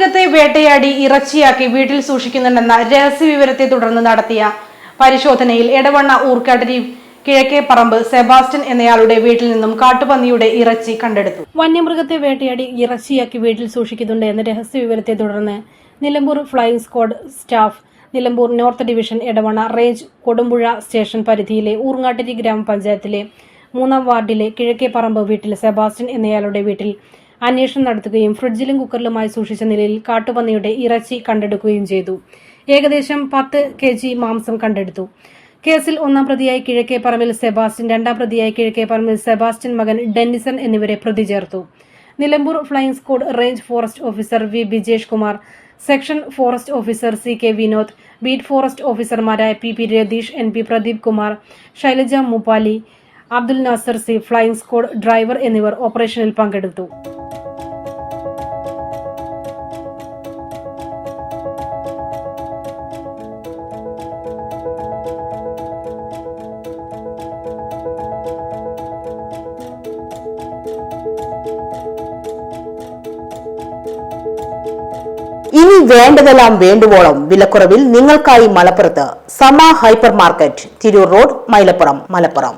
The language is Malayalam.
വന്യമൃഗത്തെ വേട്ടയാടി ഇറച്ചിയാക്കി വീട്ടിൽ സൂക്ഷിക്കുന്നുണ്ടെന്ന രഹസ്യവിവരത്തെ തുടർന്ന് നടത്തിയ പരിശോധനയിൽ എടവണ്ണ ഊർക്കാട്ടിരി കിഴക്കേപ്പറമ്പ് സെബാസ്റ്റ്യൻ എന്നയാളുടെ വീട്ടിൽ നിന്നും കാട്ടുപന്നിയുടെ ഇറച്ചി കണ്ടെടുത്തു. വന്യമൃഗത്തെ വേട്ടയാടി ഇറച്ചിയാക്കി വീട്ടിൽ സൂക്ഷിക്കുന്നുണ്ട് എന്ന രഹസ്യവിവരത്തെ തുടർന്ന് Nilambur flying squad staff Nilambur north division Edavanna range Kodumpuzha station പരിധിയിലെ ഊർങ്ങാട്ടിരി ഗ്രാമപഞ്ചായത്തിലെ 3-ാം വാർഡിലെ കിഴക്കേപ്പറമ്പ് വീട്ടിൽ സെബാസ്റ്റ്യൻ എന്നയാളുടെ വീട്ടിൽ അന്വേഷണം നടത്തുകയും ഫ്രിഡ്ജിലും കുക്കറിലുമായി സൂക്ഷിച്ച നിലയിൽ കാട്ടുപന്നിയുടെ ഇറച്ചി കണ്ടെടുക്കുകയും ചെയ്തു. ഏകദേശം 10 kg മാംസം കണ്ടെടുത്തു. കേസിൽ 1-ാം പ്രതിയായി കിഴക്കേപ്പറമ്പിൽ സെബാസ്റ്റ്യൻ, 2-ാം പ്രതിയായി കിഴക്കേപ്പറമ്പിൽ സെബാസ്റ്റ്യൻ മകൻ ഡെന്നിസൺ എന്നിവരെ പ്രതി ചേർത്തു. Nilambur flying squad range forest officer V Bijesh Kumar, section forest officer CK Vinod, beat forest ഓഫീസർമാരായ PP Ratheesh, NP Pradeep Kumar, Shailaja Muppali, Abdul Nasar C, flying squad driver എന്നിവർ ഓപ്പറേഷനിൽ പങ്കെടുത്തു. ഇനി വേണ്ടതെല്ലാം വേണ്ടുവോളം വിലക്കുറവിൽ നിങ്ങൾക്കായി മലപ്പുറത്ത് സമ hyper market, Tirur road, Mylapuram, Malappuram.